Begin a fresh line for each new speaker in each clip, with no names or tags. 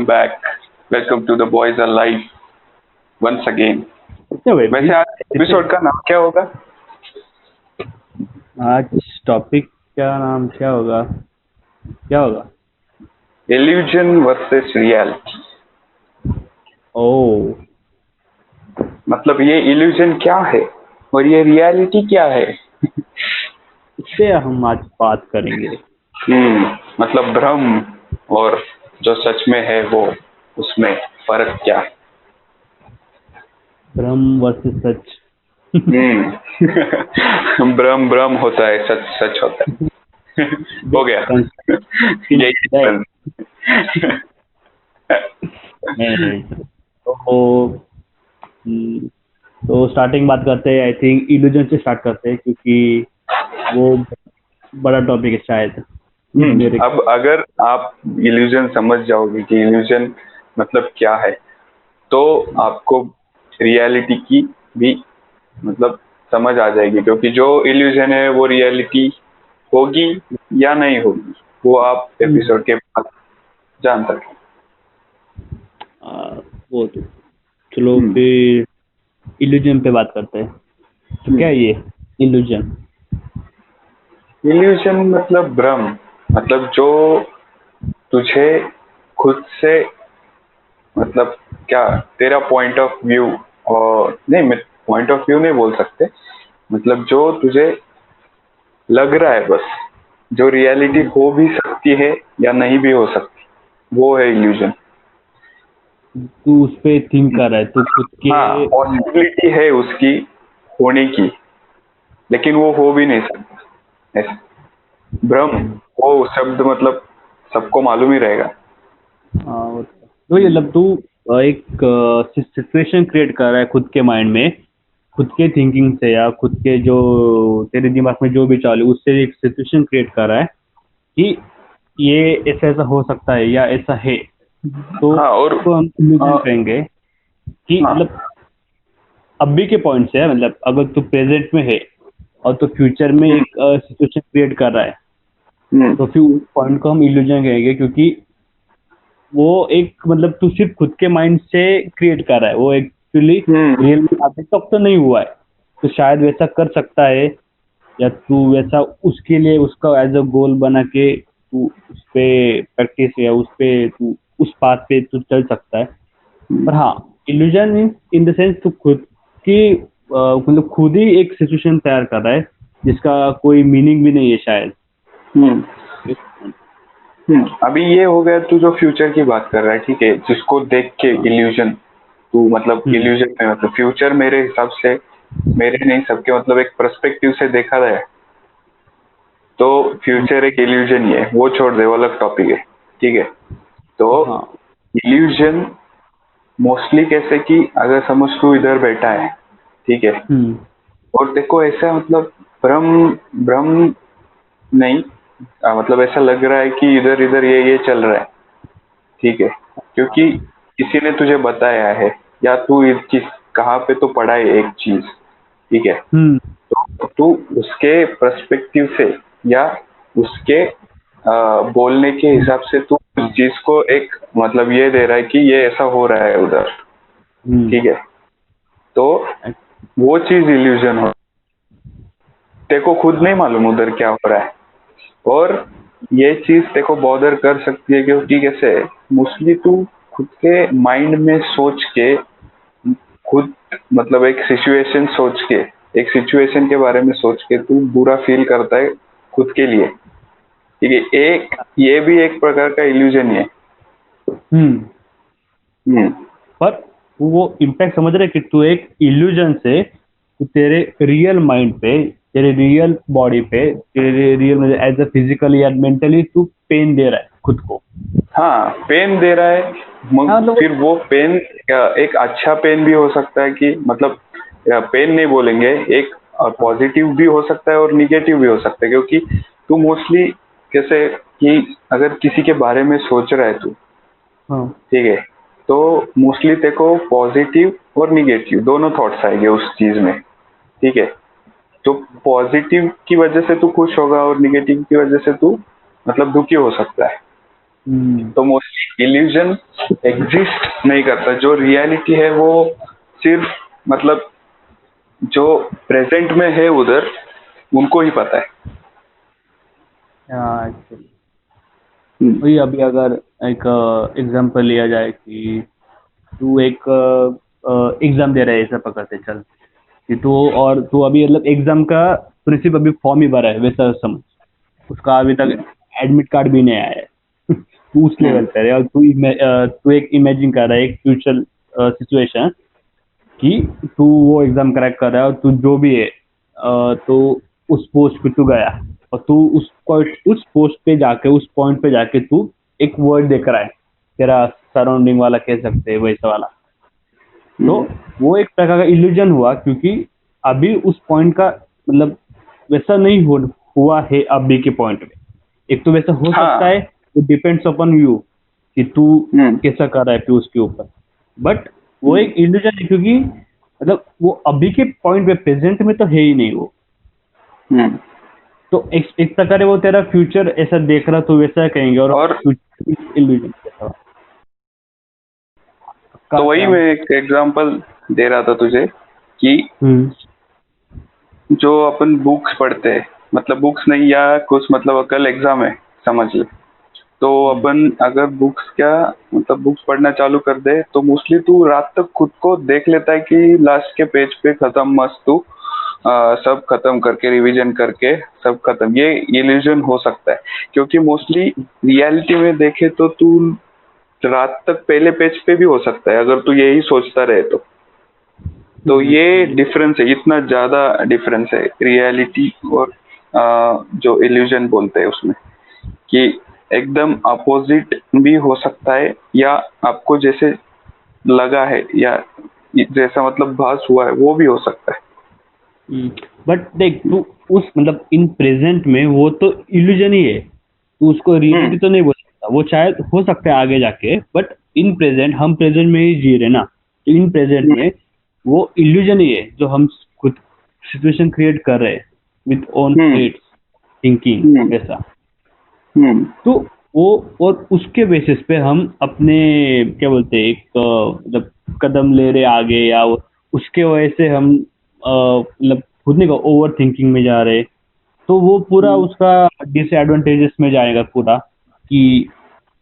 back. Welcome to the Boys Are Live once again.
अच्छा भाई
वैसे आज एपिसोड का नाम क्या होगा?
आज टॉपिक का नाम क्या होगा?
Illusion versus reality.
ओह,
मतलब ये इल्यूजन क्या है और ये रियलिटी क्या है?
इस पे हम आज बात करेंगे।
मतलब भ्रम और जो सच में है वो उसमें फर्क क्या है?
भ्रम वर्सेस सच।
भ्रम भ्रम होता है, सच सच होता है। हो गया। यही difference।
नहीं, तो स्टार्टिंग बात करते हैं। आई थिंक इल्यूजन से स्टार्ट करते हैं क्योंकि वो बड़ा टॉपिक है शायद मेरे।
अब अगर आप इल्यूजन समझ जाओगे कि इल्यूजन मतलब क्या है, तो आपको रियलिटी की भी मतलब समझ आ जाएगी, क्योंकि जो इल्यूजन है वो रियलिटी होगी या नहीं होगी वो आप एपिसोड के बाद जान सकते
वो तो चलो
हैं।
फिर इल्यूजन पे बात करते हैं। तो क्या है ये इल्यूजन?
इल्यूजन मतलब भ्रम, मतलब जो तुझे खुद से मतलब क्या तेरा पॉइंट ऑफ व्यू, और नहीं, पॉइंट ऑफ व्यू नहीं बोल सकते, मतलब जो तुझे लग रहा है बस, जो रियलिटी हो भी सकती है या नहीं भी हो सकती, वो है इल्यूजन।
तू उस पे थिंक कर रहा है, तू खुद के।
हाँ, पॉसिबिलिटी है उसकी होने की, लेकिन वो हो भी नहीं सकता ऐसा। भ्रम, वो शब्द मतलब सबको मालूम ही रहेगा।
तो ये मतलब तू एक सिचुएशन क्रिएट कर रहा है खुद के माइंड में, खुद के थिंकिंग से या खुद के जो तेरे दिमाग में जो भी चालू उससे एक सिचुएशन क्रिएट कर रहा है कि ये ऐसा ऐसा हो सकता है या ऐसा है। तो
हाँ, और
उसको हम इल्यूजन
हाँ,
कहेंगे कि
हाँ,
मतलब अभी के पॉइंट से है, मतलब अगर तू प्रेजेंट में है और तो फ्यूचर में
हम्म,
एक सिचुएशन क्रिएट कर रहा है,
हम्म,
तो फिर उस पॉइंट को हम इल्यूजन कहेंगे क्योंकि वो एक मतलब तू सिर्फ खुद के माइंड से क्रिएट कर रहा है, वो एक्चुअली
हम्म,
रियल में अभी तक तो नहीं हुआ है। तो शायद वैसा कर सकता है या तू वैसा उसके लिए उसका एज अ गोल बना के तू उस पे प्रैक्टिस या उस पे तू उस पाथ पे तू चल सकता है। पर हाँ, illusion means in the sense तू खुद की मतलब खुद ही एक सिचुएशन तैयार कर रहा है जिसका कोई मीनिंग भी नहीं है शायद।
हम्म, अभी ये हो गया, तू जो फ्यूचर की बात कर रहा है, ठीक है, जिसको देख के
हाँ।
इल्यूजन, तू मतलब
हम्म।
इल्यूजन में मतलब फ्यूचर मेरे हिसाब से, मेरे नहीं सबके मतलब एक पर्सपेक्टिव से देखा जाए तो फ्यूचर एक इल्यूजन ही है। वो छोड़ दे, वो अलग टॉपिक है, ठीक है। तो
हाँ।
इल्यूजन मोस्टली कैसे कि अगर समझ तू इधर बैठा है, ठीक है,
हम्म।
और देखो ऐसा मतलब भ्रम भ्रम नहीं, मतलब ऐसा लग रहा है कि इधर इधर ये चल रहा है, ठीक है, क्योंकि किसी ने तुझे बताया है या तू इस चीज कहाँ पे तो पढ़ा है एक चीज, ठीक है,
हम्म।
तो तू उसके पर्सपेक्टिव से या उसके बोलने के
हम्म।
हिसाब से तू उस
हाँ।
चीज को एक मतलब ये दे रहा है कि ये ऐसा हो रहा है उधर,
हम्म।
ठीक है। तो वो चीज इल्यूजन हो, तेको खुद नहीं मालूम उधर क्या हो रहा है, और ये चीज तेको बॉदर कर सकती है क्योंकि कैसे मोस्टली तू खुद के माइंड में सोच के, खुद मतलब एक सिचुएशन सोच के, एक सिचुएशन के बारे में सोच के तू बुरा फील करता है खुद के लिए, ठीक है। एक ये भी एक प्रकार का इल्यूजन ही है।
हम्म।
हम्म,
पर वो इम्पैक्ट समझ रहे कि तू एक इल्यूजन से तू तेरे रियल माइंड पे, तेरे रियल बॉडी पे, तेरे रियल एज अ फिजिकली या मेंटली तू पेन दे रहा है खुद को।
हाँ, पेन दे रहा है।
हाँ,
मग
मतलब
फिर वो पेन एक अच्छा पेन भी हो सकता है कि मतलब पेन नहीं बोलेंगे, एक पॉजिटिव भी हो सकता है और निगेटिव भी हो सकता है, क्योंकि तू मोस्टली कैसे कि अगर किसी के बारे में सोच रहा है तू,
हाँ।
ठीक है, तो मोस्टली तेरे को पॉजिटिव और निगेटिव दोनों थॉट्स आएंगे उस चीज में, ठीक है। तो पॉजिटिव की वजह से तू खुश होगा और निगेटिव की वजह से तू मतलब दुखी हो सकता है। तो मोस्टली इल्यूजन एग्जिस्ट नहीं करता। जो रियलिटी है वो सिर्फ मतलब जो प्रेजेंट में है उधर उनको ही पता है।
हाँ एक्चुअली
हम्म,
वही, अभी अगर एक एग्जांपल लिया जाए कि तू एक एग्जाम दे रहा है, ऐसा पकड़ते चल कि तू अभी मतलब एग्जाम का प्रिंसिपल अभी फॉर्म ही भरा है वैसा समझ, उसका अभी तक
हम्म,
एडमिट कार्ड भी नहीं आया है। तू उस
हम्म,
लेवल पे है और तू एक इमेजिन कर रहा है एक फ्यूचर सिचुएशन कि तू वो एग्जाम क्रैक कर रहा है और तू जो भी है तो उस पोस्ट पे तू गया और तू उस पोस्ट पे जाके उस पॉइंट पे जाके तू एक वर्ड देख रहा है, तेरा सराउंडिंग वाला कह सकते हैं वैसा वाला। तो
हम्म,
वो एक प्रकार का इल्यूजन हुआ क्योंकि अभी उस पॉइंट का मतलब वैसा नहीं हुआ है अभी के पॉइंट में। एक तो वैसा हो सकता
हाँ,
है, वो डिपेंड्स अपॉन यू कि तू
हम्म,
कैसा कर रहा है फिर उसके ऊपर। बट वो
हम्म,
एक इल्यूजन है क्योंकि मतलब वो अभी के पॉइंट पे प्रेजेंट में तो है ही नहीं वो।
हम्म।
तो एक प्रकार है वो तेरा फ्यूचर ऐसा देख रहा तो वैसा कहेंगे और
और
फ्यूचर इल्यूजन कैसा का
तो वही
क्या।
मैं एक एग्जांपल दे रहा था तुझे कि
हम्म
जो अपन बुक्स पढ़ते हैं, मतलब बुक्स नहीं या कुछ, मतलब कल एग्जाम है समझ ले, तो
हम्म
अपन अगर बुक्स क्या मतलब बुक्स पढ़ना चालू कर दे तो मोस्टली तू रात तक खुद को देख लेता है कि लास्ट के पेज पे खत्म, मस्त तू सब खत्म करके रिवीजन करके सब खत्म। ये इल्यूजन हो सकता है क्योंकि मोस्टली रियलिटी में देखे तो तू रात तक पहले पेज पे भी हो सकता है अगर तू यही सोचता रहे तो ये
हम्म
डिफरेंस है, इतना ज्यादा डिफरेंस है रियलिटी और जो इल्यूजन बोलते हैं उसमें, कि एकदम अपोजिट भी हो सकता है या आपको जैसे लगा है या जैसा मतलब भास हुआ है वो भी हो सकता है।
बट देख तू उस मतलब इन प्रेजेंट में वो तो इल्यूजन ही है, तू उसको
हम्म,
रियलिटी तो नहीं बोल सकता। वो शायद हो सकता है आगे जाके, बट इन प्रेजेंट हम प्रेजेंट में ही जी रहे ना, तो इन प्रेजेंट
हम्म,
में वो इल्यूजन ही है जो हम खुद सिचुएशन क्रिएट कर रहे हैं with own
hmm,
threads thinking
hmm,
वैसा।
हम्म,
तो वो और उसके बेसिस पे हम अपने क्या बोलते हैं एक मतलब कदम ले रहे आगे या उसके वजह से हम मतलब खुद नहीं ओवर थिंकिंग में जा रहे। तो वो पूरा
हम्म,
उसका डिसएडवांटेजेस में जाएगा पूरा कि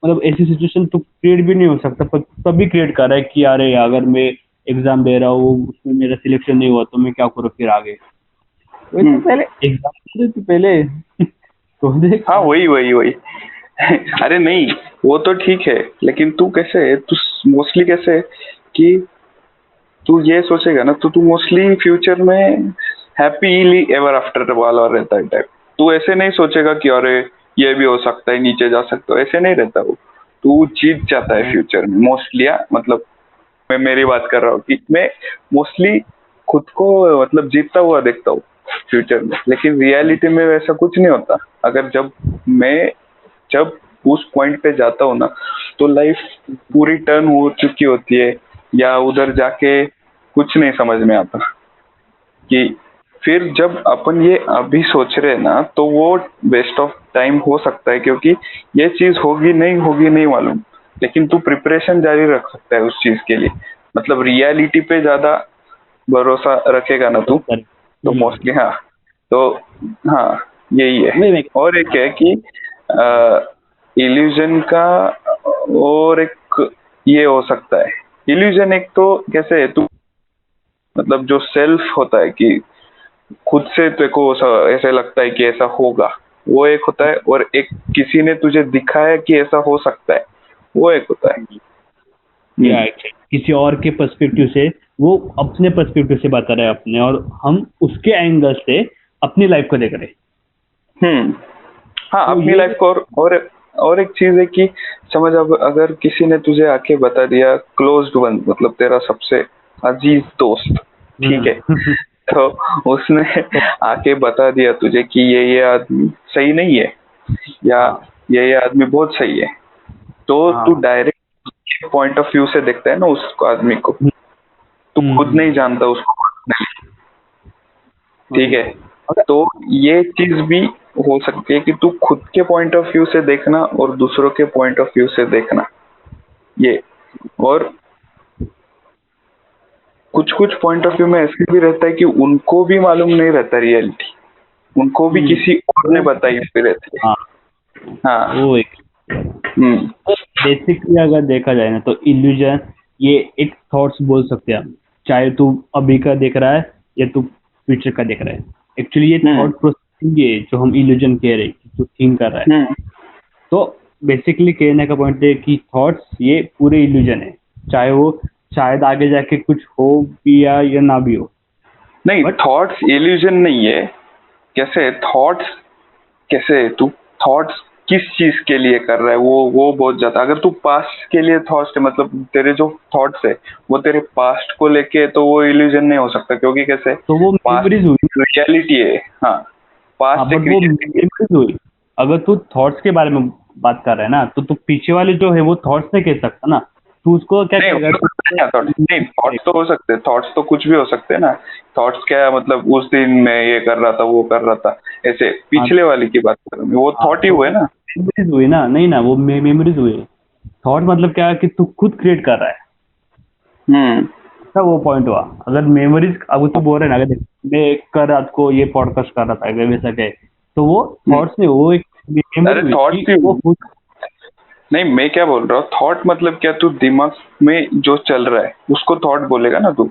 मतलब ऐसी सिचुएशन तो क्रिएट भी नहीं हो सकता, पर तभी क्रिएट कर रहा है कि अरे अगर मैं एग्जाम दे रहा हूँ उसमें मेरा सिलेक्शन नहीं हुआ तो मैं क्या करूँ फिर आगे। वैसे
हम्म।
पहले एग्जाम दे तू पहले तो देख।
हाँ, वही वही वही। अरे नहीं, वो तो ठीक है लेकिन तू कैसे है, तू मोस्टली कैसे है कि तू ये सोचेगा ना तो तू मोस्टली फ्यूचर में हैप्पीली एवर आफ्टर वाला रहता है टाइप। तू ऐसे नहीं सोचेगा कि अरे ये भी हो सकता है, नीचे जा सकता है, ऐसे नहीं रहता वो। तू जीत जाता है फ्यूचर में मोस्टली। मतलब मैं मेरी बात कर रहा हूँ कि मैं मोस्टली खुद को मतलब जीतता हुआ देखता हूँ फ्यूचर में, लेकिन रियलिटी में वैसा कुछ नहीं होता। अगर मैं जब उस पॉइंट पे जाता हूँ ना तो लाइफ पूरी टर्न हो चुकी होती है या उधर जाके कुछ नहीं समझ में आता कि फिर जब अपन ये अभी सोच रहे हैं ना तो वो वेस्ट ऑफ टाइम हो सकता है क्योंकि ये चीज होगी नहीं मालूम, लेकिन तू प्रिपरेशन जारी रख सकता है उस चीज के लिए। मतलब रियलिटी पे ज्यादा भरोसा रखेगा ना तू तो मोस्टली हाँ। तो हाँ, यही है।
वही मैं
और एक है कि इल्यूजन का और एक ये हो सकता है। इल्यूजन एक तो कैसे है तू मतलब जो सेल्फ होता है कि खुद से तेरे को ऐसे लगता है कि ऐसा होगा, वो एक होता है। और एक किसी ने तुझे दिखाया कि ऐसा हो सकता है, वो एक होता है।
या
हम्म,
किसी और के पर्सपेक्टिव से वो अपने पर्सपेक्टिव से बता रहे हैं अपने, और हम उसके एंगल से अपनी लाइफ को देख रहे हैं।
हम्म। हाँ,
तो
अपनी
ये
लाइफ को। और एक चीज है कि समझ, अब अगर किसी ने तुझे आके बता दिया, क्लोज्ड वन मतलब तेरा सबसे अजीज दोस्त, ठीक है,
हम्म,
तो उसने
तो
आके बता दिया तुझे कि ये आदमी सही नहीं है या
हाँ
ये आदमी बहुत सही है, तो तू
हाँ
डायरेक्ट पॉइंट ऑफ व्यू से देखता है ना उस आदमी को। तू खुद नहीं
हम्म,
जानता उसको personally, ठीक
वही
है।
अगर
तो ये चीज भी हो सकती है कि तू खुद के पॉइंट ऑफ व्यू से देखना और दूसरों के पॉइंट ऑफ व्यू से देखना, ये। और कुछ कुछ पॉइंट ऑफ व्यू में ऐसे भी रहता है कि उनको भी मालूम नहीं रहता रियलिटी, उनको भी किसी और ने
वो
बताई हुई रहती है।
हाँ,
हाँ।
वो एक
हम्म।
बेसिकली अगर देखा जाए ना तो इल्यूजन ये एक थॉट्स बोल सकते हैं हम, चाहे तू अभी का देख रहा है या तू फ्यूचर का देख रहा है। एक्चुअली ये
हम्म।
थॉट प्रोसेसिंग है जो हम इल्यूजन कह रहे हैं कि तू थिंक कर रहा है।
हम्म।
तो बेसिकली कहने का पॉइंट है कि थॉट्स ये पूरे इल्यूजन है, चाहे वो शायद आगे जाके कुछ हो भी या ना भी हो।
नहीं,
बट
थॉट्स इल्यूजन नहीं है। कैसे थॉट्स, कैसे तू थॉट्स किस चीज के लिए कर रहा है, वो बहुत ज्यादा। अगर तू पास्ट के लिए थॉट्स है, मतलब तेरे जो थॉट्स है वो तेरे पास्ट को लेके है, तो वो इल्यूजन नहीं हो सकता, क्योंकि कैसे
तो वो
पास्ट
मेमोरीज हुई।
रियलिटी है। हाँ,
हाँ,
पास्ट एक
बट वो
रियलिटी है।
मेमोरीज हुई। अगर तू थॉट्स के बारे में बात कर रहा है ना तो तू पीछे वाले जो है वो थॉट्स नहीं कह सकता ना। तू उसको क्या
नहीं,
कहेगा?
हो सकते हैं थॉट्स, नहीं थॉट्स तो हो सकते हैं, थॉट्स तो कुछ भी हो सकते हैं ना। थॉट्स क्या है, मतलब उस दिन मैं ये कर रहा था, वो कर रहा था, ऐसे
हाँ,
पिछले वाली की बात कर रहा हूँ, वो
हाँ,
थॉट ही
तो
हुए ना।
मेमोरीज हुई ना, नहीं ना, वो मेमोरीज हुई। थॉट मतलब क्या है कि तू खुद क्रिएट कर रहा है।
हम्म।
तो वो पॉइंट हुआ। अगर मेमोरीज, अब तू बोल रहा है ना, अगर देख, मैं कल रात को ये पॉडकास्ट कर रहा था अगर वैसा कहे, तो वो
हम्म।
थॉट्स नहीं, वो एक
अरे
मेमोरी हुई
थॉट्स
कि
ही
वो
हुए।
खुद।
नहीं, मैं क्या बोल रहा हूँ, थॉट मतलब क्या, तू दिमाग में जो चल रहा है उसको थॉट बोलेगा ना तू।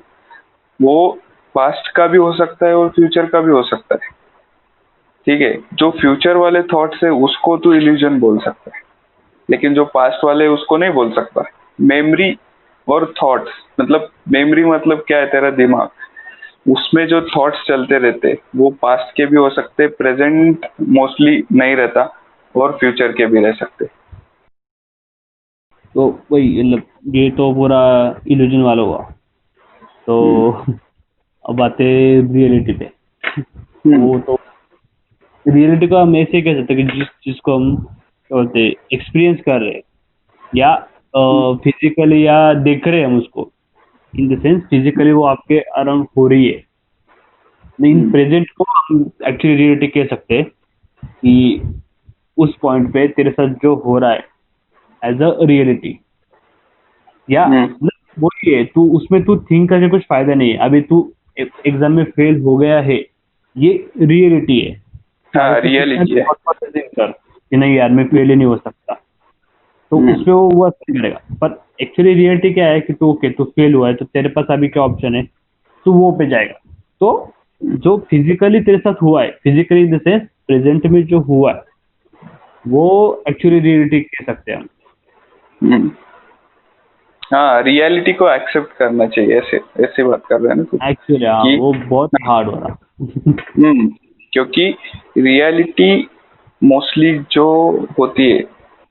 वो पास्ट का भी हो सकता है और फ्यूचर का भी हो सकता है। ठीक है, जो फ्यूचर वाले थॉट्स है उसको तू इल्यूजन बोल सकता है, लेकिन जो पास्ट वाले है उसको नहीं बोल सकता। मेमोरी और थॉट्स, मतलब मेमोरी मतलब क्या है, तेरा दिमाग, उसमें जो थॉट्स चलते रहते वो पास्ट के भी हो सकते, प्रेजेंट मोस्टली नहीं रहता, और फ्यूचर के भी रह सकते।
तो वही मतलब ये तो पूरा इल्यूजन वाला हुआ। तो
हम्म।
अब आते रियलिटी पे।
हम्म।
वो तो रियलिटी को हम ऐसे कह सकते हैं कि जिस चीज को हम क्या बोलते हैं एक्सपीरियंस कर रहे हैं, या फिजिकली या देख रहे हैं हम उसको। इन द सेंस फिजिकली वो आपके अराउंड हो रही है, लेकिन
हम्म।
प्रेजेंट को हम एक्चुअली रियलिटी कह सकते हैं कि उस पॉइंट पे तेरे साथ जो हो रहा है एज अ रियलिटी, या
हम्म।
मतलब वही है, तू उसमें तू थिंक करके कुछ फायदा नहीं है। अभी तू एग्जाम में फेल हो गया है, ये रियलिटी है। चाहे
हाँ,
तू कितना भी
रियलिटी है।
थॉट प्रोसेसिंग कर कि नहीं यार मैं फेल ही नहीं हो सकता, तो
हम्म।
उसपे वो वर्क नहीं करेगा। पर एक्चुअली रियलिटी क्या है कि तू ओके तू फेल हुआ है, तो तेरे पास अभी क्या ऑप्शन है, तू वो पे जाएगा। तो जो फिजिकली तेरे साथ हुआ है, physically in the sense present में जो हुआ है, वो एक्चुअली रियलिटी कह सकते हैं हम।
हम्म। हाँ, रियलिटी को एक्सेप्ट करना चाहिए, ऐसे ऐसे बात कर रहे हैं ना तू,
एक्चुअली हाँ,
कि
वो बहुत हार्ड हो रहा।
हम्म, क्योंकि रियलिटी मोस्टली जो होती है,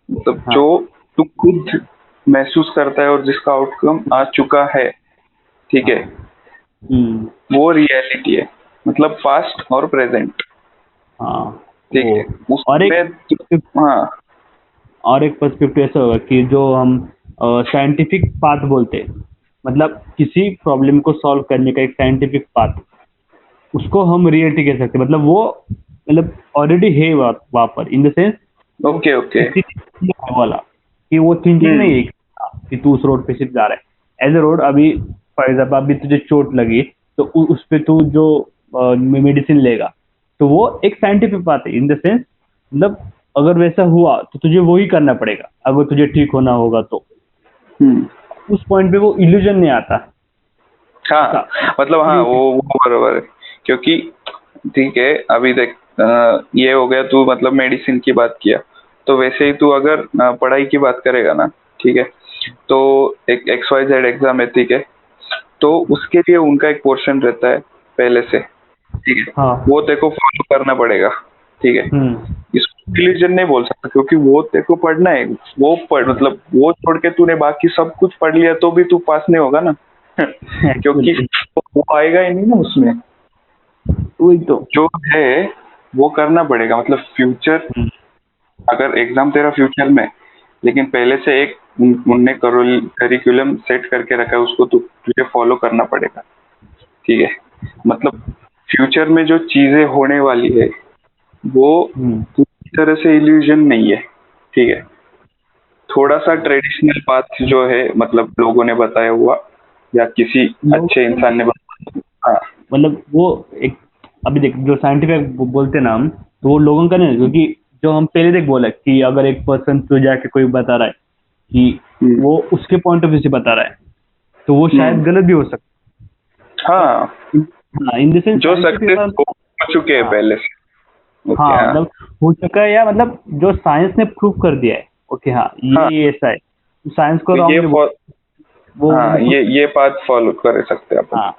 मतलब
हाँ।
जो तू खुद महसूस करता है और जिसका आउटकम आ चुका है, ठीक है,
हाँ। हम्म।
वो रियलिटी है, मतलब पास्ट और प्रेजेंट।
हाँ,
ठीक
वो
है,
और एक
उसमें हाँ।
और एक पर्सपेक्टिव ऐसा होगा कि जो हम साइंटिफिक पाथ बोलते हैं, मतलब किसी प्रॉब्लम को सॉल्व करने का एक साइंटिफिक पाथ, उसको हम रियलिटी कह सकते हैं। मतलब वो मतलब ऑलरेडी है वहाँ पर, इन द सेंस वो
ओके, ओके।
किसी चीज़ में है वाला, कि वो थिंकिंग नहीं
हम्म।
है कि तू उस रोड पे सिर्फ जा रहा है एज ए रोड। अभी फॉर एग्जाम्पल अभी तुझे चोट लगी, तो उस पे तू जो मेडिसिन लेगा, तो वो एक साइंटिफिक बात है इन द सेंस, मतलब अगर वैसा हुआ तो तुझे वो ही करना पड़ेगा अगर तुझे ठीक होना होगा तो।
हम्म।
उस पॉइंट पे वो इल्यूजन नहीं आता ऐसा।
हाँ, मतलब हाँ, वो बरोबर है, क्योंकि ठीक है, अभी देख, ये हो गया, तू मतलब मेडिसिन की बात किया, तो वैसे ही तू अगर पढ़ाई की बात करेगा ना, ठीक है, तो एक XYZ एग्जाम है, ठीक है, तो उसके लिए उनका एक पोर्शन रहता है पहले से, ठीक है,
हाँ।
वो तेरे को फॉलो करना पड़ेगा, ठीक है।
हम्म।
इसको रिलीजन नहीं बोल सकता, क्योंकि वो तेरे को पढ़ना है, वो पढ़, मतलब वो छोड़ के तूने बाकी सब कुछ पढ़ लिया तो भी तू पास नहीं होगा ना। क्योंकि
एक्चुअली
वो आएगा ही नहीं ना उसमें,
वही तो।
जो है वो करना पड़ेगा, मतलब फ्यूचर,
हम्म।
अगर एग्जाम तेरा फ्यूचर में, लेकिन पहले से एक उनने करिकुलम सेट करके रखा है, उसको तुझे फॉलो करना पड़ेगा, ठीक है। मतलब फ्यूचर में जो चीजें होने वाली है वो
हम्म,
पूरी तरह से इल्यूजन नहीं है, ठीक है। थोड़ा सा ट्रेडिशनल पाथ जो है, मतलब लोगों ने बताया हुआ या किसी
लोग
अच्छे इंसान ने बताया। हाँ।
मतलब वो एक, अभी देख जो साइंटिफिक बोलते ना हम, तो वो लोगों का नहीं है, क्योंकि जो हम पहले देख बोला कि अगर एक पर्सन तो जाके कोई बता रहा है कि
हम्म।
वो उसके पॉइंट ऑफ व्यू से बता रहा है, तो वो शायद
हम्म।
गलत भी हो सकता है।
हाँ,
हाँ, इन द सेंस
जो
साइंटिफिक।
सक्सेस हो चुके हैं
हाँ,
पहले से। ओके।
हाँ,
हाँ।
मतलब हो चुका है, या मतलब जो साइंस ने प्रूव कर दिया है, ओके, हाँ,
हाँ,
ये ऐसा है, साइंस को
तो
रॉन्ग
ये
नहीं बोल, वो
हाँ,
मैंने खुद।
ये पाथ फॉलो कर सकते हैं अपन।
हाँ,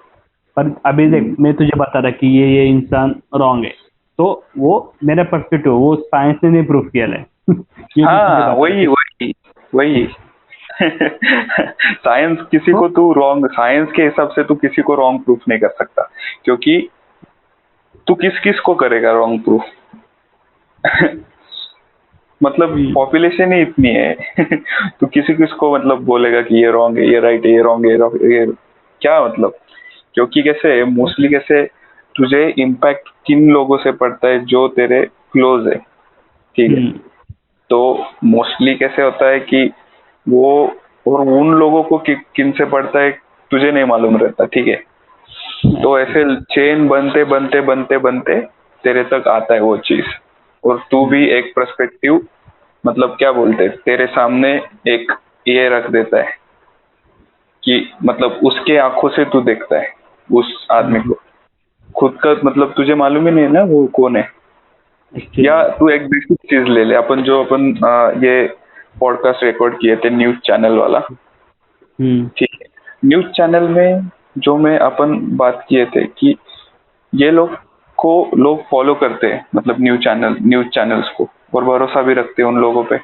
पर अभी देख,
हम्म।
मैं तुझे बता रहा कि ये इंसान रॉन्ग है, तो वो मेरा पर्सपेक्टिव, वो साइंस ने नहीं प्रूव किया है। ये मैं तुझे
हाँ,
बता रहा
वही वही वही। साइंस किसी
तो।
को तू रॉन्ग, साइंस के हिसाब से तू किसी को रॉन्ग प्रूफ नहीं कर सकता, क्योंकि तू किस किस को करेगा रॉन्ग प्रूफ। मतलब
हम्म,
पॉपुलेशन ही इतनी है। तो किसी किस को मतलब बोलेगा कि ये रॉन्ग है, ये राइट है, ये रॉन्ग है, ये wrong है, ये क्या मतलब। क्योंकि कैसे मोस्टली कैसे तुझे इम्पैक्ट किन लोगों से पड़ता है, जो तेरे क्लोज है, ठीक है।
हम्म,
तो मोस्टली कैसे होता है कि वो, और उन लोगों को किन से पड़ता है तुझे नहीं मालूम रहता, ठीक है। तो ऐसे चेन बनते बनते बनते बनते तेरे तक आता है वो चीज, और तू भी एक पर्सपेक्टिव, मतलब क्या बोलते हैं, तेरे सामने एक ये रख देता है कि मतलब उसके आंखों से तू देखता है उस आदमी
हम्म,
को। खुद का मतलब तुझे मालूम ही नहीं है ना वो कौन है। या
एक्चुअली।
तू एक बेसिक चीज ले ले, अपन जो अपन ये पॉडकास्ट रिकॉर्ड किए थे न्यूज चैनल वाला,
हम्म,
ठीक है। न्यूज चैनल में जो मैं अपन बात किए थे कि ये लोग फॉलो करते हैं, मतलब न्यूज चैनल्स को, और भरोसा भी रखते हैं उन लोगों पे।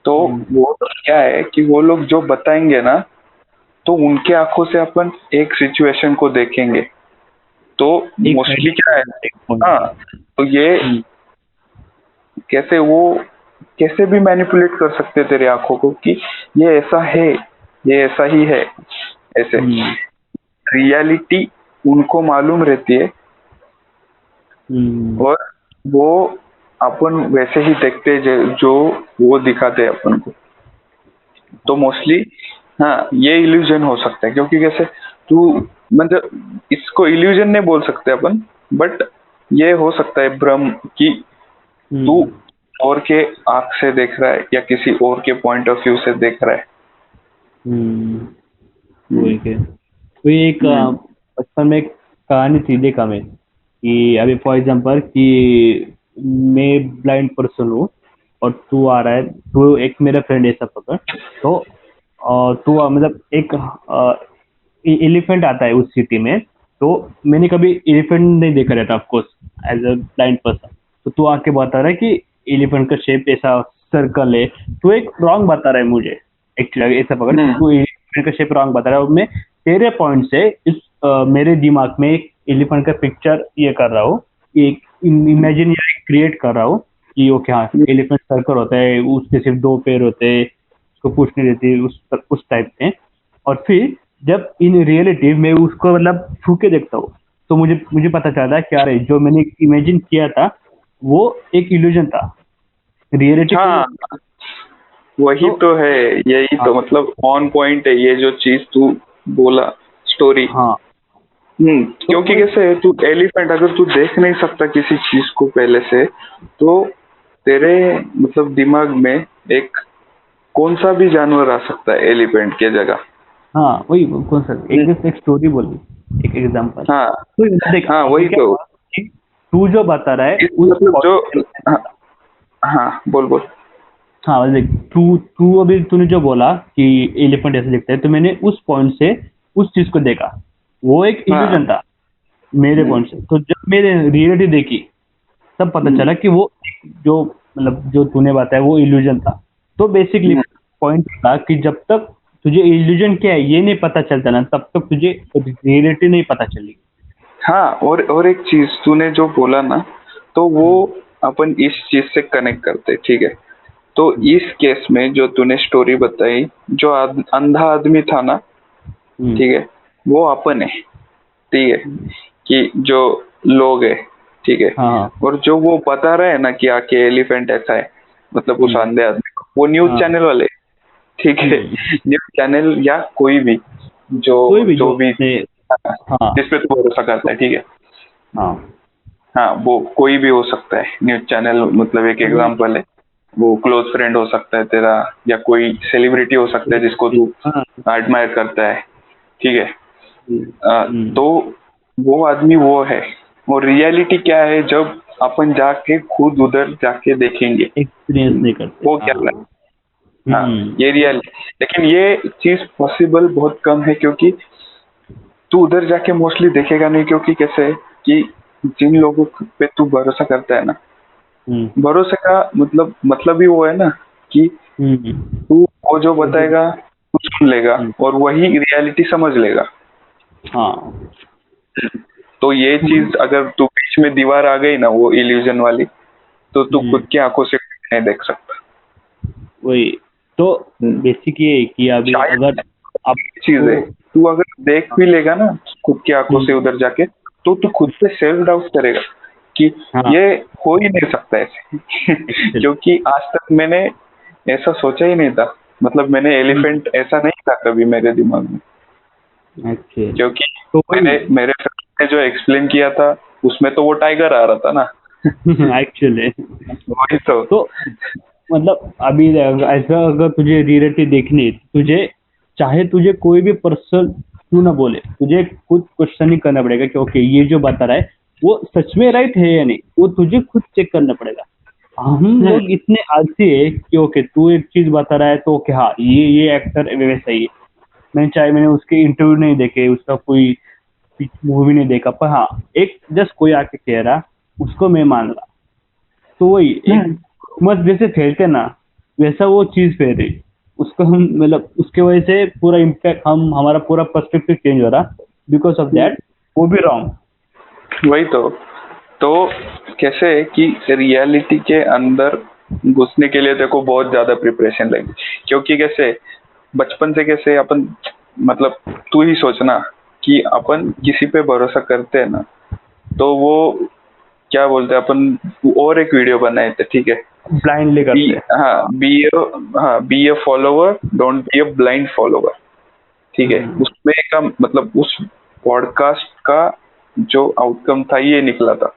तो
हम्म,
वो क्या है कि वो लोग जो बताएंगे ना, तो उनके आंखों से अपन एक सिचुएशन को देखेंगे। तो
एक
मोस्टली क्या है,
साइड, एक पॉइंट।
हाँ, तो ये
हम्म,
कैसे वो कैसे भी मैनिपुलेट कर सकते हैं तेरे आंखों को कि ये ऐसा है, ये ऐसा ही है, ऐसे।
हम्म,
रियलिटी उनको मालूम रहती है,
हम्म,
और वो अपन वैसे ही देखते हैं जो वो दिखाते हैं अपन को। तो मोस्टली हाँ, ये इल्यूजन हो सकता है, क्योंकि कैसे तू, मतलब इसको इल्यूजन नहीं बोल सकते अपन, बट ये हो सकता है भ्रम कि तू
हम्म,
और के आंख से देख रहा है या किसी और के पॉइंट ऑफ व्यू से देख रहा है।
हम्म, वो
हम्म।
एक है। तो ये एक
हम्म।
बचपन में एक कहानी थी, देखा मैं, कि अभी फॉर एग्जांपल कि मैं ब्लाइंड पर्सन हूँ, और तू आ रहा है, तू एक मेरा फ्रेंड ऐसा पकड़, तो तू मतलब एक एलिफेंट आता है उस सिटी में, तो मैंने कभी एलिफेंट नहीं देखा रहता of course, as a blind person. तो तू आके बता रहा है कि एलिफेंट का शेप ऐसा सर्कल है, तो एक रॉन्ग बता रहा है मुझे, एक्चुअली ऐसा पकड़ कि
हम्म।
तू एलिफेंट का शेप रॉन्ग बता रहा है, और मैं तेरे पॉइंट से इस मेरे दिमाग में एक एलिफेंट का पिक्चर ये कर रहा हूँ, एक इमेजिन क्रिएट कर रहा हूँ कि ओके, हाँ, एलिफेंट सर्कल होता है, उसके सिर्फ दो पैर होते हैं, उसको पूछ नहीं रहती, उस टाइप में। और फिर जब इन रियलिटी में उसको मतलब छू के देखता हूँ, तो मुझे मुझे पता चलता है कि अरे जो मैंने इमेजिन किया था वो एक इल्यूजन था, रियलिटी कोई
हाँ,
और थी।
वही
तो
तो है, यही
हाँ,
तो मतलब ऑन पॉइंट है ये जो चीज तू बोला, स्टोरी।
हाँ, तो
क्योंकि
वही।
कैसे तू एलिफेंट अगर तू देख नहीं सकता किसी चीज को पहले से, तो तेरे मतलब दिमाग में एक कौन सा भी जानवर आ सकता है एलिफेंट के जगह।
हाँ, वही कौन सा, एक
हम्म।
जस्ट एक स्टोरी बोली, एक एग्जांपल।
हाँ।
तो देख
हाँ,
अभी
वही
क्या
तो।
हुआ कि तू जो बता रहा है
इस
उस
मतलब जो,
point से
हाँ, हाँ, बोल बोल।
हाँ, मतलब देख, तू तू अभी तूने जो बोला कि एलिफेंट ऐसे दिखता है, तो मैंने उस पॉइंट से उस चीज को देखा, वो एक
हाँ।
इल्यूजन था मेरे
हम्म।
पॉइंट से। तो जब मैंने रियलिटी देखी, तब पता
हम्म।
चला कि वो जो मतलब जो तूने बताया वो इल्यूजन था। तो बेसिकली
हम्म।
पॉइंट था कि जब तक तुझे इल्यूजन क्या है ये नहीं पता चलता ना, तब तक तुझे रियलिटी नहीं पता चलेगी।
हाँ, और एक चीज तूने जो बोला ना, तो वो
हम्म,
अपन इस चीज से कनेक्ट करते, ठीक है। तो
हम्म,
इस केस में जो तूने स्टोरी बताई, जो अंधा आदमी था ना,
हम्म,
ठीक है, वो अपन है, ठीक है।
हम्म,
कि जो लोग है, ठीक है।
हाँ
और जो वो बता रहे हैं ना कि आके एलिफेंट ऐसा है, मतलब उस अंधे आदमी को, वो न्यूज
हाँ
चैनल वाले, ठीक है, न्यूज चैनल या कोई भी जो
कोई भी जो
जो भी
अपने हाँ
जिस पे तू भरोसा करता है, ठीक है।
हाँ
हाँ, वो कोई भी हो सकता है न्यूज चैनल, मतलब एक
तो वही
एग्जांपल है। वो क्लोज फ्रेंड हो सकता है तेरा, या कोई सेलिब्रिटी हो सकता है जिसको तू
हाँ
एडमायर करता है, ठीक है।
हम्म,
तो वो आदमी वो है। और रियलिटी क्या है, जब अपन जाके खुद उधर जाके देखेंगे
एक्सपीरियंस नहीं करते
वो क्या रहा
हाँ
है। हाँ, ये रियल, लेकिन ये चीज पॉसिबल बहुत कम है, क्योंकि तू उधर जाके मोस्टली देखेगा नहीं, क्योंकि कैसे है कि जिन लोगों पे तू भरोसा करता है ना,
हम्म
भरोसे का मतलब ही वो है ना कि
हम्म
तू वो जो
वो जो
बताएगा तू सुन लेगा
हम्म,
और वही रियलिटी समझ लेगा।
हाँ
तो ये
वही
चीज अगर तू बीच में दीवार आ गई ना, वो इल्यूजन वाली, तो तू खुद की आंखों से नहीं देख सकता।
वही तो
हम्म।
बेसिक ये है कि अभी
शायद
अगर
चीज
आपको
है, तू अगर देख भी लेगा ना खुद की आंखों से
हम्म,
उधर जाके, तो तू खुद पे सेल्फ डाउट करेगा कि
हाँ
ये हो ही नहीं सकता ऐसे।
एक्चुअली
क्योंकि आज तक मैंने ऐसा सोचा ही नहीं था, मतलब मैंने एलिफेंट ऐसा नहीं था कभी मेरे दिमाग में।
एक्चुअली
क्योंकि
तो
मैंने
वही
मेरे फ्रेंड ने जो एक्सप्लेन किया था, उसमें तो वो टाइगर आ रहा था ना।
एक्चुअली
वही तो।
तो मतलब अभी ऐसा अगर तुझे रियलिटी देखनी है, तुझे चाहे तुझे कोई भी पर्सन क्यों ना बोले, तुझे खुद क्वेश्चन ही करना पड़ेगा कि ओके ये जो बता रहा है वो सच में राइट है या नहीं, वो तुझे खुद चेक करना पड़ेगा। हम
हम्म।
लोग इतने आलसी है कि ओके तू एक चीज बता रहा है तो ओके हाँ ये एक्टर वैसा ही है, मैंने उसके इंटरव्यू नहीं देखे, उसका कोई मूवी नहीं देखा, पर हाँ एक जस्ट कोई आके कह रहा उसको मैं मान रहा। तो वही एक
हम्म।
मत जैसे फैलते ना वैसा वो चीज फैल रही, उसको हम मतलब उसके वजह से पूरा इम्पैक्ट हमारा पूरा पर्सपेक्टिव चेंज हो रहा, बिकॉज ऑफ दैट वो भी रॉन्ग।
वही तो कैसे है कि रियलिटी के अंदर घुसने के लिए देखो बहुत ज्यादा प्रिपरेशन लगी। क्योंकि कैसे बचपन से कैसे अपन, मतलब तू ही सोचना कि अपन किसी पे भरोसा करते हैं ना, तो वो क्या बोलते हैं अपन, और एक वीडियो बनाए थे, ठीक है।
ब्लाइंडली
बी
करते हैं
हाँ बी ए हाँ be a follower, don't be a blind follower, ठीक है।
हम्म,
उसमें का मतलब उस पॉडकास्ट का जो आउटकम था ये निकला था।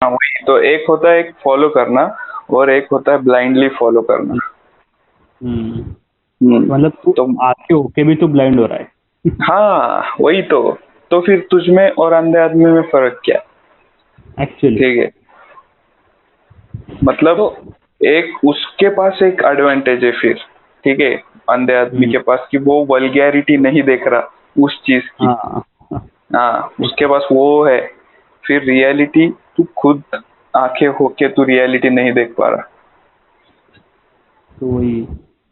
हाँ, वही तो, एक होता है एक फॉलो करना, और एक होता है ब्लाइंडली फॉलो करना।
हम्म,
हम्म।
मतलब तू
तो
आके होके भी तू ब्लाइंड हो रहा है।
हाँ वही तो फिर तुझ में और अंधे आदमी में फर्क क्या है?
एक्चुअली
ठीक है, मतलब
तो
एक उसके पास एक एडवांटेज है फिर, ठीक है, अंधे आदमी
हम्म,
के पास, कि वो वल्गैरिटी नहीं देख रहा उस चीज की।
हाँ
हाँ, उसके पास वो है। फिर रियलिटी तू खुद आंखें होके तू रियलिटी नहीं देख पा रहा।
तो वही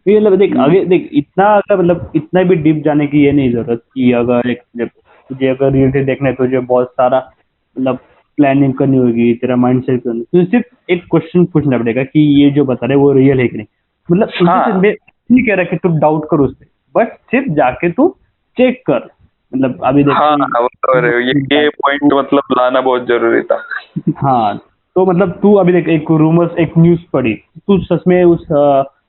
ये मतलब देख
हम्म।
आगे देख इतना अगर मतलब इतना भी डीप जाने की ये नहीं जरूरत कि अगर एक जब तुझे अगर रियलिटी देखना है तुझे बहुत सारा मतलब प्लानिंग करनी होगी, तेरा माइंड सेट करना, तुझे सिर्फ एक क्वेश्चन पूछना पड़ेगा कि ये जो बता रहे हैं वो रियल है कि नहीं। मतलब तुझे सिर्फ
हाँ
मैं नहीं कह रहा कि तू डाउट कर उस पर, बट सिर्फ जाके तू चेक कर। मतलब अभी देख
हाँ
कोई
हाँ, वो तो है, ये पॉइंट मतलब लाना बहुत जरूरी था।
हाँ तो मतलब तू अभी देख एक रूमर्स एक न्यूज पढ़ी, तू सच में उस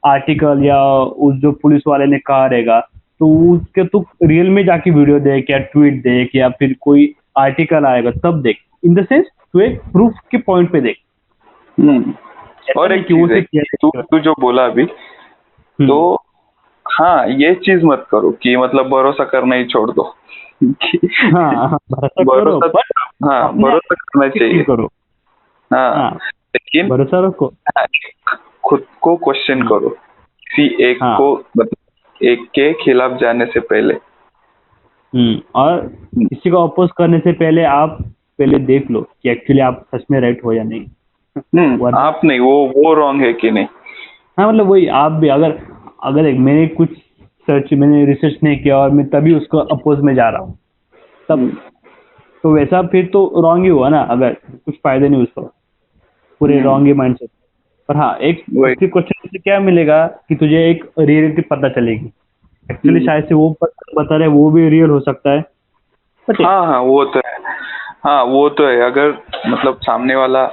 आर्टिकल या उस जो पुलिस वाले ने कहा रहेगा, तो उसके तू रियल में जाके वीडियो देख या ट्वीट देख या फिर कोई आर्टिकल आएगा तब देख, इन द सेंस तू एक प्रूफ के पॉइंट पे देख,
हम्म।
ऐसा
और
नहीं
एक
कि वो
चीज है
सिर्फ
कि तू तू जो बोला अभी, तो
हम्म
हाँ, ये चीज मत करो कि मतलब भरोसा करना ही छोड़ दो।
हाँ हाँ, भरोसा करो
भरोसा,
बट
हाँ
अपने आप
भरोसा करना
पे यकीन
चाहिए।
करो।
हाँ,
हाँ
लेकिन
भरोसा रखो।
खुद को क्वेश्चन
हम्म,
करो किसी एक
हाँ
को, मतलब एक के खिलाफ जाने से पहले।
और किसी को अपोज करने से पहले आप पहले देख लो कि एक्चुअली आप सच में राइट हो या नहीं, वरना
आप नहीं, वो रॉन्ग है कि नहीं।
हाँ मतलब वही आप भी अगर अगर एक मैंने कुछ मैंने रिसर्च नहीं किया और मैं तभी उसको अपोज में जा रहा हूँ तब,
हम्म।
तो वैसा फिर तो रॉन्ग ही हुआ ना, अगर कुछ फायदा नहीं उसका, पूरे
हम्म।
रॉन्ग ही माइंडसेट। पर हाँ एक
वही।
उसके क्वेश्चन से क्या मिलेगा कि तुझे एक रियलिटी पता चलेगी, एक्चुअली
हम्म।
शायद से वो बता रहे वो भी रियल हो सकता है, बट
हाँ हाँ, वो तो है। हाँ वो तो है, अगर मतलब सामने वाला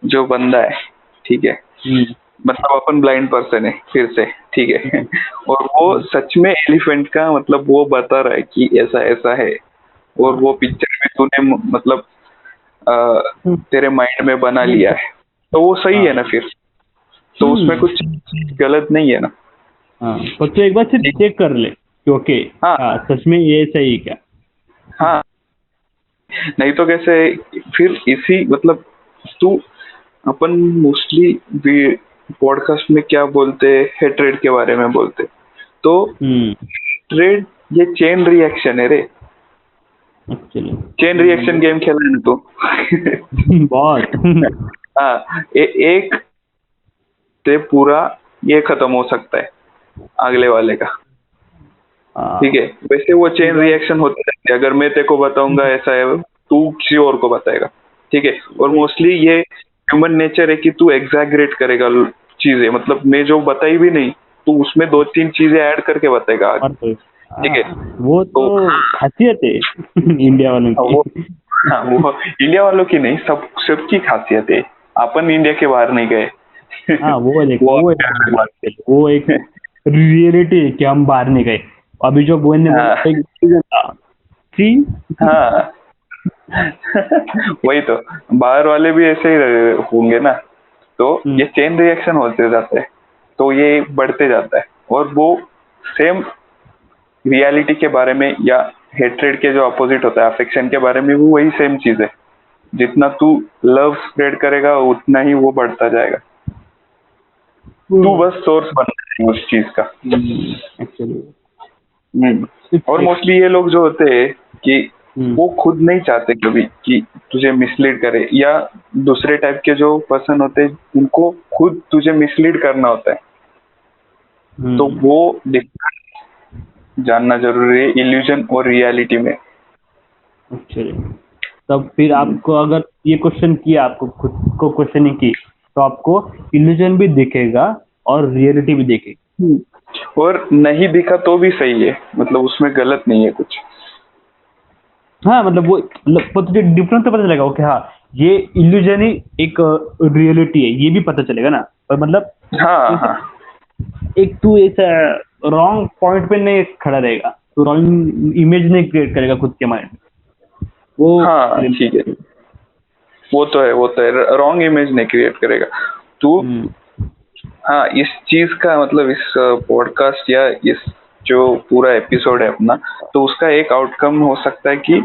जो बंदा है, ठीक है, मतलब अपन ब्लाइंड पर्सन है फिर से, ठीक है, और वो सच में एलिफेंट का मतलब वो बता रहा है कि ऐसा ऐसा है, और वो पिक्चर भी तूने मतलब तेरे माइंड में बना लिया है, तो वो सही है ना फिर, तो उसमें कुछ गलत नहीं है ना।
हाँ, पर तू एक बार सिर्फ चेक कर ले कि ओके,
हाँ
हाँ सच में ये सही क्या।
हाँ, नहीं तो कैसे फिर इसी मतलब तू, अपन मोस्टली पॉडकास्ट में क्या बोलते हैं, हेट्रेड के बारे में बोलते, तो हेट्रेड ये चेन रिएक्शन है रे,
एक्चुअली
चेन रिएक्शन गेम खेला है ना तो
बहुत
हाँ, एक से पूरा ये खत्म हो सकता है अगले वाले का, ठीक है, वैसे वो चेन रिएक्शन होते रहते हैं, अगर मैं तेरे को बताऊंगा ऐसा है, तू किसी और को बताएगा, ठीक है, और मोस्टली ये ह्यूमन नेचर है कि तू एग्जैगरेट करेगा चीजें, मतलब मैं जो बताई भी नहीं, तू उसमें दो तीन चीजें ऐड करके बताएगा आगे,
और तो
ठीक है,
वो तो खासियत है इंडिया वालों
वो
की।
हाँ वो इंडिया वालों की नहीं, सबकी खासियत है, अपन इंडिया के बाहर नहीं गए।
हाँ वो देख,
वो
वो एक रियलिटी है कि हम बाहर नहीं गए। अभी जो बोन ने बोला
हाँ
एक season था, सी
हाँ वही तो, बाहर वाले भी ऐसे ही होंगे ना, तो ये चेन रिएक्शन होते जाते हैं, तो ये बढ़ते जाता है, और वो सेम रियलिटी के बारे में या हेट्रेड के जो अपोजिट होता है अफेक्शन के बारे में भी वही सेम चीज है, जितना तू लव स्प्रेड करेगा उतना ही वो बढ़ता जाएगा, तू बस सोर्स बनना है उस चीज का।
एक्चुअली
और मोस्टली ये लोग जो होते हैं कि वो खुद नहीं चाहते कभी कि तुझे मिसलीड करे, या दूसरे टाइप के जो पर्सन होते हैं उनको खुद तुझे मिसलीड करना होता है, तो वो डिफरेंस जानना जरूरी है इल्यूजन और रियलिटी में।
एक्चुअली तब फिर आपको अगर ये क्वेश्चन किया, आपको खुद को क्वेश्चनिंग की, तो आपको इल्यूजन भी दिखेगा और रियलिटी भी दिखेगी।
और नहीं दिखा तो भी सही है, मतलब उसमें गलत नहीं है कुछ।
हाँ मतलब वो मतलब तुझे डिफरेंस तो पता चलेगा, ओके हाँ ये इल्यूजन ही एक रियलिटी है, ये भी पता चलेगा ना। पर मतलब
हाँ हाँ
एक तू ऐसा रॉन्ग पॉइंट पे नहीं खड़ा रहेगा, तू रॉन्ग इमेज नहीं क्रिएट करेगा खुद के माइंड में, वो
हाँ, ठीक है, वो तो है, वो तो है, रॉन्ग इमेज नहीं क्रिएट करेगा तू। हाँ, इस चीज का मतलब इस पॉडकास्ट या इस जो पूरा एपिसोड है अपना, तो उसका एक आउटकम हो सकता है कि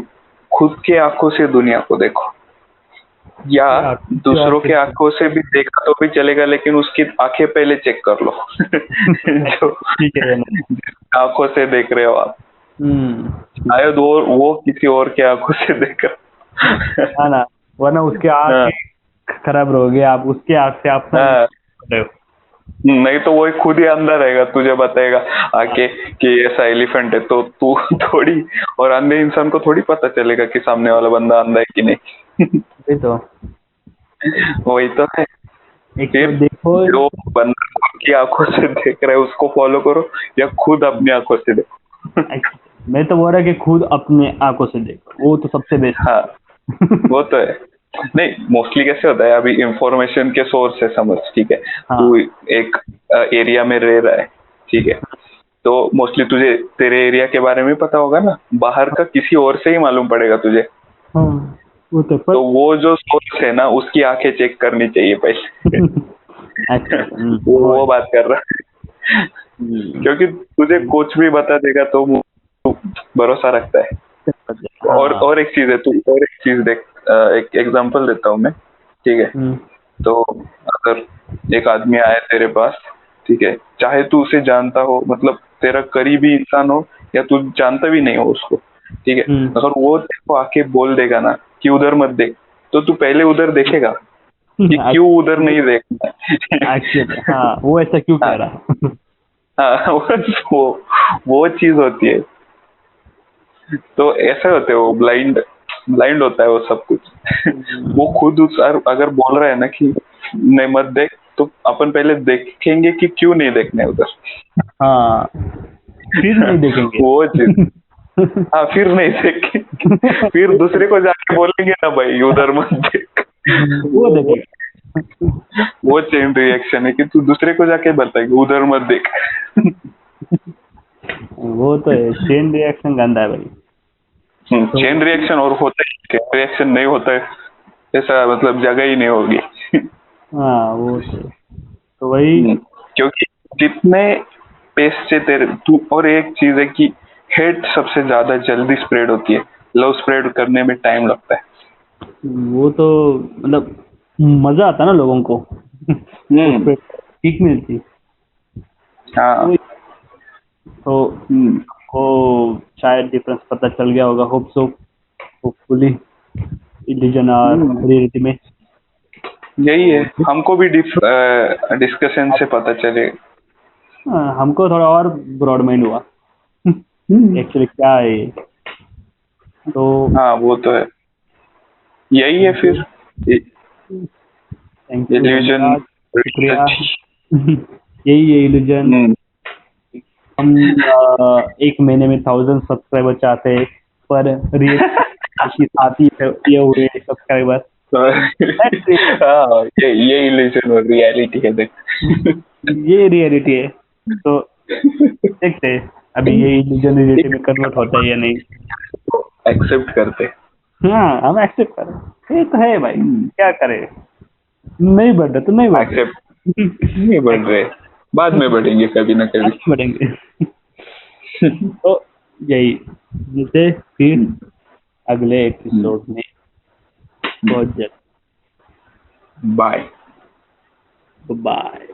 खुद के आंखों से दुनिया को देखो, या दूसरों के आंखों से भी देखा तो भी चलेगा, लेकिन उसकी आंखें पहले चेक कर लो जो
ठीक है ना।
आंखों से देख रहे हो आप, शायद वो किसी और के आंखों से देख रहा
हाँ ना, वरना उसके आँख खराब रहोगे आप, उसके आँख से आप
हाँ, नहीं तो वो खुद ही अंदर रहेगा, तुझे बताएगा आके कि ऐसा एलिफेंट है, तो तू थोड़ी, और अंधे इंसान को थोड़ी पता चलेगा कि सामने वाला बंदा अंधा है कि नहीं
वही तो
वही तो है।
एक
फिर
तो देखो,
जो बंदा खुद की आंखों से देख रहा है उसको फॉलो करो, या खुद अपनी आंखों से देखो
मैं तो बोल रहा कि खुद अपने आंखों से देखो, वो तो सबसे बेस्ट।
हाँ वो तो है, नहीं मोस्टली कैसे होता है, अभी इंफॉर्मेशन के सोर्स है समझ, ठीक है,
हाँ।
तू एक एरिया में रह रहा है, ठीक है, तो मोस्टली तुझे तेरे एरिया के बारे में पता होगा ना, बाहर का किसी और से ही मालूम पड़ेगा तुझे,
हाँ, वो
तो वो जो सोर्स है ना उसकी आंखें चेक करनी चाहिए पहले
अच्छा,
वो बात कर रहा है क्योंकि तुझे कुछ भी बता देगा तो तू भरोसा रखता है। और एक चीज है, तू और एक चीज देख, एक एग्जांपल देता हूँ मैं, ठीक है, तो अगर एक आदमी आए तेरे पास, ठीक है, चाहे तू उसे जानता हो, मतलब तेरा करीबी इंसान हो, या तू जानता भी नहीं हो उसको, ठीक है, अगर वो तेरे को आके बोल देगा ना कि उधर मत देख, तो तू पहले उधर देखेगा कि क्यों उधर नहीं देखना
हाँ वो ऐसा क्यों कह रहा
हाँ वो चीज होती है, तो ऐसे होते हैं, वो ब्लाइंड ब्लाइंड होता है वो सब कुछ वो खुद अगर बोल रहा है ना कि नहीं मत देख, तो अपन पहले देखेंगे कि क्यों नहीं देखना है उधर
हाँ फिर नहीं देखेंगे
वो चीज हाँ फिर नहीं देखेंगे फिर दूसरे को जाके बोलेंगे ना भाई उधर मत देख।
वो देखेगा।
वो चेन रिएक्शन है कि तू दूसरे को जाके बताएगा उधर मत देख।
वो तो है, चेन रिएक्शन गंदा है भाई।
चेन रिएक्शन और होता है, चेन रिएक्शन नहीं होता है ऐसा मतलब जगह ही नहीं होगी।
हाँ वो तो वही।
क्योंकि जितने पेस से तेरे तू, और एक चीज है कि हेट सबसे ज्यादा जल्दी स्प्रेड होती है, लव स्प्रेड करने में टाइम लगता है।
वो तो मतलब मजा आता है ना लोगों को। उस पे सीख मिलती।
हाँ।
तो को शायद डिफरेंस पता चल गया होगा, होप सो, होपफुली इल्यूजन और रियलिटी में।
यही है, हमको भी डिस्कशन से पता चले।
हमको थोड़ा और ब्रॉड माइंड हुआ एक्चुअली क्या है ये। तो
हाँ वो तो है, यही है फिर
थैंक यू,
इल्यूजन।
धन्यवाद, शुक्रिया। यही है इल्यूजन। हम 1 महीने में 1000 सब्सक्राइबर चाहते हैं, पर रियलिटी आती है ये हुए सब्सक्राइबर।
हाँ ये इल्यूजन और रियलिटी है देख।
ये रियलिटी है। तो देखते हैं अभी ये इल्यूजन रियलिटी में कन्वर्ट होता है या नहीं।
एक्सेप्ट करते।
हाँ हम एक्सेप्ट करें, ये तो है भाई, क्या करें। नहीं बढ़ रहा तो नहीं बढ़ रहा।
एक्सेप्ट नहीं बढ़ रहे, बाद में बढ़ेंगे कभी ना कभी।
बढ़ेंगे। तो यही जैसे फिर अगले एपिसोड में बहुत जल्द।
बाय।
बाय।